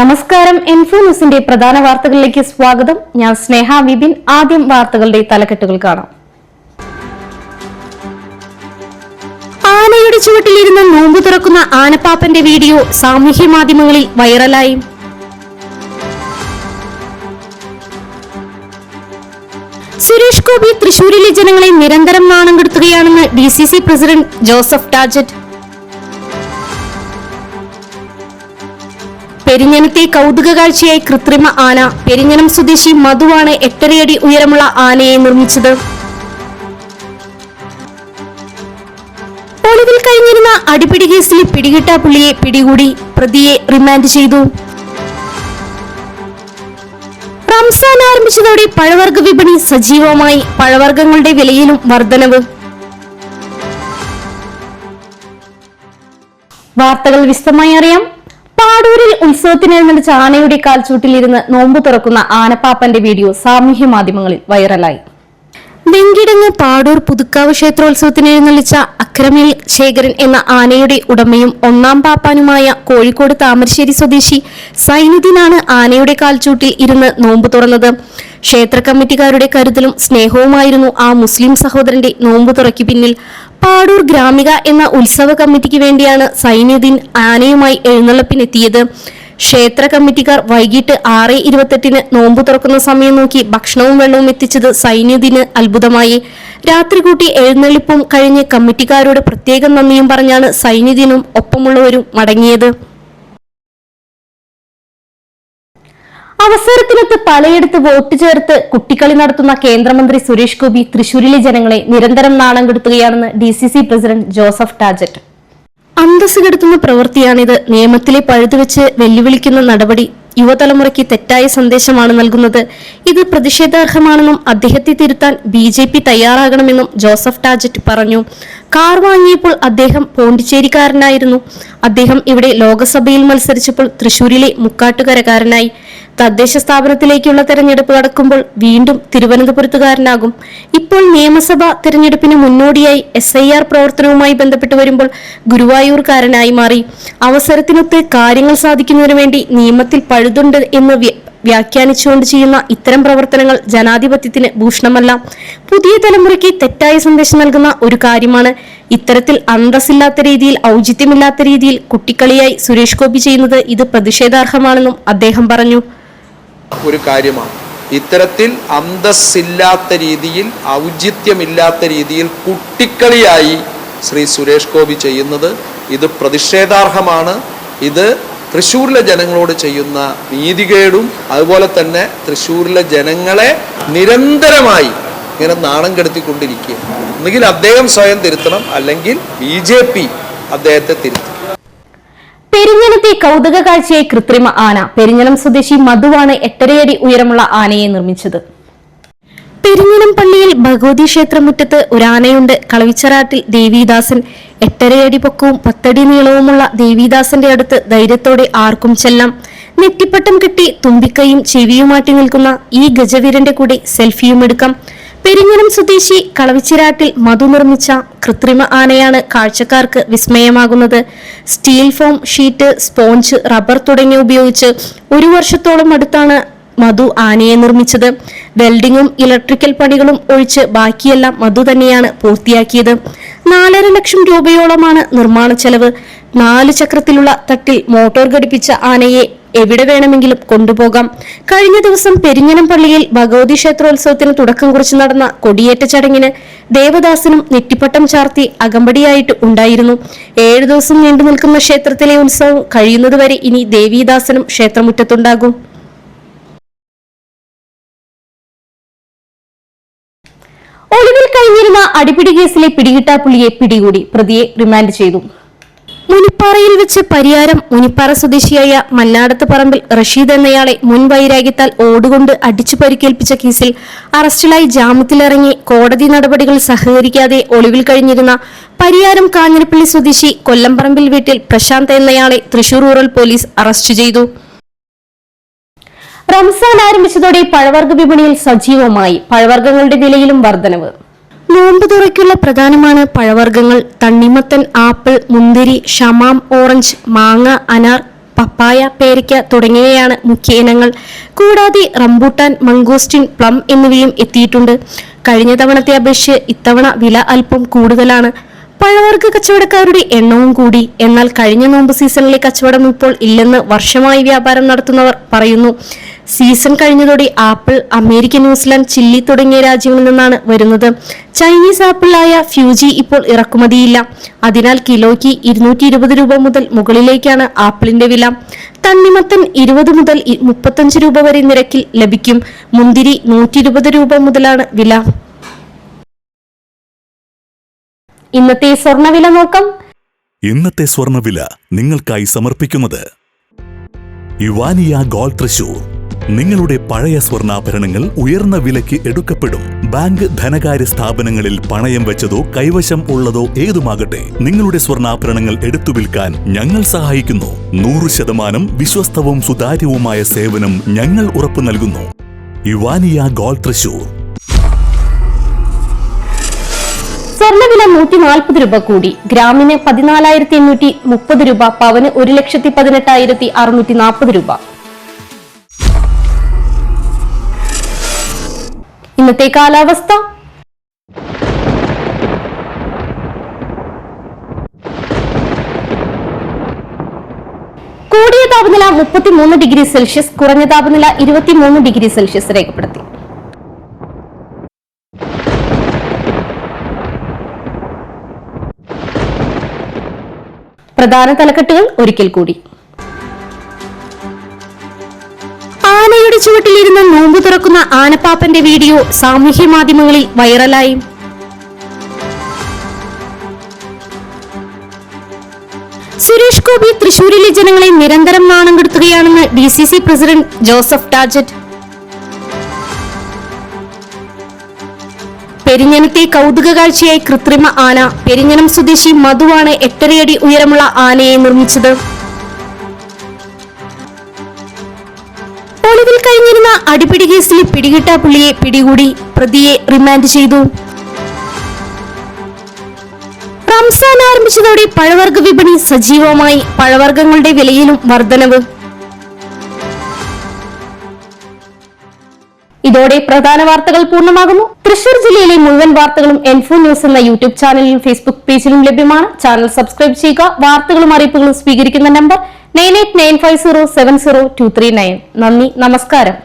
നമസ്കാരം. ഇൻഫോ ന്യൂസിന്റെ പ്രധാന വാർത്തകളിലേക്ക് സ്വാഗതം. ഞാൻ സ്നേഹ വിപിൻ. ആദ്യം വാർത്തകളുടെ തലക്കെട്ടുകൾ കാണാം. ആനയുടെ ചുവട്ടിലിരുന്ന് നോമ്പ് തുറക്കുന്ന ആനപ്പാപ്പന്റെ വീഡിയോ സാമൂഹ്യ മാധ്യമങ്ങളിൽ വൈറലായി. സുരേഷ് ഗോപി തൃശൂരിലെ ജനങ്ങളെ നിരന്തരം നാണം കെടുത്തുകയാണെന്ന് DCC പ്രസിഡന്റ് ജോസഫ് ടാജറ്റ്. പെരിഞ്ഞനത്തെ കൗതുക കാഴ്ചയായി കൃത്രിമ ആന. പെരിഞ്ഞനം സ്വദേശി മധുവാണ് 8.5 അടി ഉയരമുള്ള ആനയെ നിർമ്മിച്ചത്. ഒളിവിൽ കഴിഞ്ഞിരുന്ന അടിപിടി കേസിൽ പിടികിട്ടാപ്പുള്ളിയെ പിടികൂടി. പ്രതിയെ റിമാൻഡ് ചെയ്തു. റംസാൻ ആരംഭിച്ചതോടെ പഴവർഗ്ഗ വിപണി സജീവമായി. പഴവർഗ്ഗങ്ങളുടെ വിലയിലും വർധനവ്. വാർത്തകൾ വിശദമായി അറിയാം. പാടൂരിൽ ഉത്സവത്തിനെഴുന്നള്ളിച്ച ആനയുടെ കാൽച്ചൂട്ടിലിരുന്ന് നോമ്പ് തുറക്കുന്ന ആനപ്പാപ്പന്റെ വീഡിയോ സാമൂഹ്യ മാധ്യമങ്ങളിൽ വൈറലായി. വെങ്കിടങ്ങ് പാടൂർ പുതുക്കാവ് ക്ഷേത്രോത്സവത്തിനെഴുന്നള്ളിച്ച അക്രമേൽ ശേഖരൻ എന്ന ആനയുടെ ഉടമയും ഒന്നാം പാപ്പാനുമായ കോഴിക്കോട് താമരശ്ശേരി സ്വദേശി സൈനുദ്ദീനാണ് ആനയുടെ കാൽച്ചൂട്ടിൽ ഇരുന്ന് നോമ്പ് തുറന്നത്. ക്ഷേത്ര കമ്മിറ്റിക്കാരുടെ കരുതലും സ്നേഹവുമായിരുന്നു ആ മുസ്ലിം സഹോദരന്റെ നോമ്പ് തുറയ്ക്ക് പിന്നിൽ. പാടൂർ ഗ്രാമിക എന്ന ഉത്സവ കമ്മിറ്റിക്ക് വേണ്ടിയാണ് സൈനുദ്ദീൻ ആനയുമായി എഴുന്നള്ളപ്പിനെത്തിയത്. ക്ഷേത്ര കമ്മിറ്റിക്കാർ വൈകിട്ട് 6:28 നോമ്പ് തുറക്കുന്ന സമയം നോക്കി ഭക്ഷണവും വെള്ളവും എത്തിച്ചത് സൈനുദ്ദീന് അത്ഭുതമായി. രാത്രി കൂട്ടി എഴുന്നള്ളിപ്പും കഴിഞ്ഞ് കമ്മിറ്റിക്കാരോട് പ്രത്യേകം നന്ദിയും പറഞ്ഞാണ് സൈനുദ്ദീനും ഒപ്പമുള്ളവരും മടങ്ങിയത്. അവസരത്തിനൊത്ത് പലയിടത്ത് വോട്ട് ചേർത്ത് കുട്ടിക്കളി നടത്തുന്ന കേന്ദ്രമന്ത്രി സുരേഷ് ഗോപി തൃശൂരിലെ ജനങ്ങളെ നിരന്തരം നാണം കെടുത്തുകയാണെന്ന് DCC പ്രസിഡന്റ് ജോസഫ് ടാജറ്റ്. അന്തസ് കെടുത്തുന്ന പ്രവൃത്തിയാണിത്. നിയമത്തിലെ പഴുതുവെച്ച് വെല്ലുവിളിക്കുന്ന നടപടി യുവതലമുറയ്ക്ക് തെറ്റായ സന്ദേശമാണ് നൽകുന്നത്. ഇത് പ്രതിഷേധാർഹമാണെന്നും അദ്ദേഹത്തെ തിരുത്താൻ BJP തയ്യാറാകണമെന്നും ജോസഫ് ടാജറ്റ് പറഞ്ഞു. കാർ വാങ്ങിയപ്പോൾ അദ്ദേഹം പോണ്ടിച്ചേരിക്കാരനായിരുന്നു. അദ്ദേഹം ഇവിടെ ലോക്സഭയിൽ മത്സരിച്ചപ്പോൾ തൃശൂരിലെ മുക്കാട്ടുകരക്കാരനായി. തദ്ദേശ സ്ഥാപനത്തിലേക്കുള്ള തെരഞ്ഞെടുപ്പ് നടക്കുമ്പോൾ വീണ്ടും തിരുവനന്തപുരത്തുകാരനാകും. ഇപ്പോൾ നിയമസഭാ തെരഞ്ഞെടുപ്പിന് മുന്നോടിയായി SIR പ്രവർത്തനവുമായി ബന്ധപ്പെട്ട് വരുമ്പോൾ ഗുരുവായൂർക്കാരനായി മാറി. അവസരത്തിനൊത്ത് കാര്യങ്ങൾ സാധിക്കുന്നതിനു വേണ്ടി നിയമത്തിൽ പഴുതുണ്ട് എന്ന് വ്യാഖ്യാനിച്ചുകൊണ്ട് ചെയ്യുന്ന ഇത്തരം പ്രവർത്തനങ്ങൾ ജനാധിപത്യത്തിന് ഭൂഷണമല്ല. പുതിയ തലമുറയ്ക്ക് തെറ്റായ സന്ദേശം നൽകുന്ന ഒരു കാര്യമാണ്. ഇത്തരത്തിൽ അന്തസ്സില്ലാത്ത രീതിയിൽ, ഔചിത്യമില്ലാത്ത രീതിയിൽ കുട്ടിക്കളിയായി സുരേഷ് ഗോപി ചെയ്യുന്നത് ഇത് പ്രതിഷേധാർഹമാണെന്നും അദ്ദേഹം പറഞ്ഞു. ഒരു കാര്യമാണ് ഇത്തരത്തിൽ അന്തസ്സില്ലാത്ത രീതിയിൽ, ഔചിത്യമില്ലാത്ത രീതിയിൽ കുട്ടിക്കളിയായി ശ്രീ സുരേഷ് ഗോപി ചെയ്യുന്നത് ഇത് പ്രതിഷേധാർഹമാണ്. ഇത് തൃശ്ശൂരിലെ ജനങ്ങളോട് ചെയ്യുന്ന നീതികേടും അതുപോലെ തന്നെ തൃശ്ശൂരിലെ ജനങ്ങളെ നിരന്തരമായി ഇങ്ങനെ നാണം കെടുത്തിക്കൊണ്ടിരിക്കുക. ഒന്നുകിൽ അദ്ദേഹം സ്വയം തിരുത്തണം, അല്ലെങ്കിൽ BJP അദ്ദേഹത്തെ തിരുത്തണം. പെരിഞ്ഞനത്തെ കൗതുക കാഴ്ചയായി കൃത്രിമ ആന. പെരിഞ്ഞനം സ്വദേശി മധുവാണ് 8.5 അടി ഉയരമുള്ള ആനയെ നിർമ്മിച്ചത്. പെരിഞ്ഞനം പള്ളിയിൽ ഭഗവതി ക്ഷേത്രമുറ്റത്ത് ഒരാനയുണ്ട്. കളവിച്ചറാട്ടിൽ ദേവിദാസൻ. 8.5 അടി പൊക്കവും 10 അടി നീളവുമുള്ള ദേവിദാസന്റെ അടുത്ത് ധൈര്യത്തോടെ ആർക്കും ചെല്ലാം. നെറ്റിപ്പട്ടം കെട്ടി തുമ്പിക്കൈയും ചെവിയുമാറ്റി നിൽക്കുന്ന ഈ ഗജവീരന്റെ കൂടെ സെൽഫിയും എടുക്കാം. പെരിഞ്ഞനം സ്വദേശി കളവിച്ചിരാട്ടിൽ മധു നിർമ്മിച്ച കൃത്രിമ ആനയാണ് കാഴ്ചക്കാർക്ക് വിസ്മയമാകുന്നത്. Steel foam, sheet, sponge, rubber തുടങ്ങിയ ഉപയോഗിച്ച് 1 വർഷത്തോളം അടുത്താണ് മധു ആനയെ നിർമ്മിച്ചത്. വെൽഡിങ്ങും ഇലക്ട്രിക്കൽ പണികളും ഒഴിച്ച് ബാക്കിയെല്ലാം മധു തന്നെയാണ് പൂർത്തിയാക്കിയത്. 4.5 ലക്ഷം രൂപയോളമാണ് നിർമ്മാണ ചെലവ്. 4 ചക്രത്തിലുള്ള തട്ടിൽ മോട്ടോർ ഘടിപ്പിച്ച ആനയെ എവിടെ വേണമെങ്കിലും കൊണ്ടുപോകാം. കഴിഞ്ഞ ദിവസം പെരിഞ്ഞനം പള്ളിയിൽ ഭഗവതി ക്ഷേത്രോത്സവത്തിന് തുടക്കം കുറിച്ച് നടന്ന കൊടിയേറ്റ ചടങ്ങിന് ദേവദാസനും നെറ്റിപ്പട്ടം ചാർത്തി അകമ്പടിയായിട്ട് ഉണ്ടായിരുന്നു. 7 ദിവസം നീണ്ടു നിൽക്കുന്ന ക്ഷേത്രത്തിലെ ഉത്സവം കഴിയുന്നതുവരെ ഇനി ദേവിദാസനും ക്ഷേത്രമുറ്റത്തുണ്ടാകും. ഒളിവിൽ കഴിഞ്ഞിരുന്ന അടിപിടി കേസിലെ പിടികിട്ടാപ്പുള്ളിയെ പിടികൂടി. പ്രതിയെ റിമാൻഡ് ചെയ്തു. മുനിപ്പാറയിൽ വെച്ച് പരിയാരം മുനിപ്പാറ സ്വദേശിയായ മന്നാടത്ത് പറമ്പിൽ റഷീദ് എന്നയാളെ മുൻ വൈരാഗ്യത്താൽ ഓടുകൊണ്ട് അടിച്ചു പരിക്കേൽപ്പിച്ച കേസിൽ അറസ്റ്റിലായി ജാമ്യത്തിലിറങ്ങി കോടതി നടപടികൾ സഹകരിക്കാതെ ഒളിവിൽ കഴിഞ്ഞിരുന്ന പരിയാരം കാഞ്ഞിരപ്പള്ളി സ്വദേശി കൊല്ലംപറമ്പിൽ വീട്ടിൽ പ്രശാന്ത് എന്നയാളെ തൃശൂർ റൂറൽ പോലീസ് അറസ്റ്റ് ചെയ്തു. റംസാൻ ആരംഭിച്ചതോടെ പഴവർഗ്ഗ വിപണിയിൽ സജീവമായി. പഴവർഗ്ഗങ്ങളുടെ വിലയിലും വർധനവ്. നോമ്പ് തുറയ്ക്കുള്ള പ്രധാനമാണ് പഴവർഗ്ഗങ്ങൾ. തണ്ണിമത്തൻ, ആപ്പിൾ, മുന്തിരി, ഷമാം, ഓറഞ്ച്, മാങ്ങ, അനാർ, പപ്പായ, പേരയ്ക്ക തുടങ്ങിയവയാണ് മുഖ്യ ഇനങ്ങൾ. കൂടാതെ റംബൂട്ടാൻ, മംഗോസ്റ്റിൻ, പ്ലം എന്നിവയും എത്തിയിട്ടുണ്ട്. കഴിഞ്ഞ തവണത്തെ അപേക്ഷിച്ച് ഇത്തവണ വില അല്പം കൂടുതലാണ്. പഴവർഗ്ഗ കച്ചവടക്കാരുടെ എണ്ണവും കൂടി. എന്നാൽ കഴിഞ്ഞ നോമ്പ് സീസണിലെ കച്ചവടം ഇപ്പോൾ ഇല്ലെന്ന് വർഷമായി വ്യാപാരം നടത്തുന്നവർ പറയുന്നു. സീസൺ കഴിഞ്ഞതോടെ ആപ്പിൾ അമേരിക്ക, ന്യൂസിലാൻഡ്, ചില്ലി തുടങ്ങിയ രാജ്യങ്ങളിൽ നിന്നാണ് വരുന്നത്. ചൈനീസ് ആപ്പിളായ ഫ്യൂജി ഇപ്പോൾ ഇറക്കുമതിയില്ല. അതിനാൽ കിലോയ്ക്ക് 220 രൂപ മുതൽ മുകളിലേക്കാണ് ആപ്പിളിന്റെ വില. തണ്ണിമത്തൻ 20 മുതൽ 35 രൂപ വരെ നിരക്കിൽ ലഭിക്കും. മുന്തിരി 120 രൂപ മുതലാണ് വില. ഇന്നത്തെ സ്വർണ്ണവില നോക്കാം. ഇന്നത്തെ സ്വർണ്ണവില നിങ്ങൾക്കായി സമർപ്പിക്കുന്നത് ഇവാനിയ ഗോൾഡ് തൃശൂർ. നിങ്ങളുടെ പഴയ സ്വർണ്ണാഭരണങ്ങൾ ഉയർന്ന വിലയ്ക്ക് എടുക്കപ്പെടും. ബാങ്ക്, ധനകാര്യ സ്ഥാപനങ്ങളിൽ പണയം വെച്ചതോ കൈവശം ഉള്ളതോ ഏതുമാകട്ടെ, നിങ്ങളുടെ സ്വർണ്ണാഭരണങ്ങൾ എടുത്തു വിൽക്കാൻ ഞങ്ങൾ സഹായിക്കുന്നു. 100% വിശ്വസ്തവും സുതാര്യവുമായ സേവനം ഞങ്ങൾ ഉറപ്പു നൽകുന്നു. ഇവാനിയ ഗോൾഡ് തൃശൂർ. സ്വർണ്ണവില 140 രൂപ കൂടി. ഗ്രാമിന് 14,830 രൂപ, പവന് 1,18,640 രൂപ. ഇന്നത്തെ കാലാവസ്ഥ. കൂടിയ താപനില 33 ഡിഗ്രി സെൽഷ്യസ്, കുറഞ്ഞ താപനില 23 ഡിഗ്രി സെൽഷ്യസ് രേഖപ്പെടുത്തി. പ്രധാന തലക്കെട്ടുകൾ ഒരിക്കൽ കൂടി. ആനയുടെ ചുവട്ടിലിരുന്ന് നോമ്പ് തുറക്കുന്ന ആനപ്പാപ്പന്റെ വീഡിയോ സാമൂഹ്യ മാധ്യമങ്ങളിൽ വൈറലായി. സുരേഷ് ഗോപി തൃശൂരിലെ ജനങ്ങളെ നിരന്തരം നാണം കെടുത്തുകയാണെന്ന് DCC പ്രസിഡന്റ് ജോസഫ് ടാജറ്റ്. പെരിഞ്ഞനത്തെ കൗതുക കാഴ്ചയായി കൃത്രിമ ആന. പെരിഞ്ഞനം സ്വദേശി മധുവാണ് 8.5 അടി ഉയരമുള്ള ആനയെ നിർമ്മിച്ചത്. ഒളിവിൽ കഴിഞ്ഞിരുന്ന അടിപിടി കേസിൽ പിടികിട്ടാപ്പുള്ളിയെ പിടികൂടി. പ്രതിയെ റിമാൻഡ് ചെയ്തു. റംസാൻ ആരംഭിച്ചതോടെ പഴവർഗ്ഗ വിപണി സജീവമായി. പഴവർഗ്ഗങ്ങളുടെ വിലയിലും വർധനവ്. ഇതോടെ പ്രധാന വാർത്തകൾ പൂർണ്ണമാകുന്നു. തൃശൂർ ജില്ലയിലെ മുഴുവൻ വാർത്തകളും N4 ന്യൂസ് എന്ന യൂട്യൂബ് ചാനലിലും ഫേസ്ബുക്ക് പേജിലും ലഭ്യമാണ്. ചാനൽ സബ്സ്ക്രൈബ് ചെയ്യുക. വാർത്തകളും അറിയിപ്പുകളും സ്വീകരിക്കുന്ന നമ്പർ 9895070239. നന്ദി, നമസ്കാരം.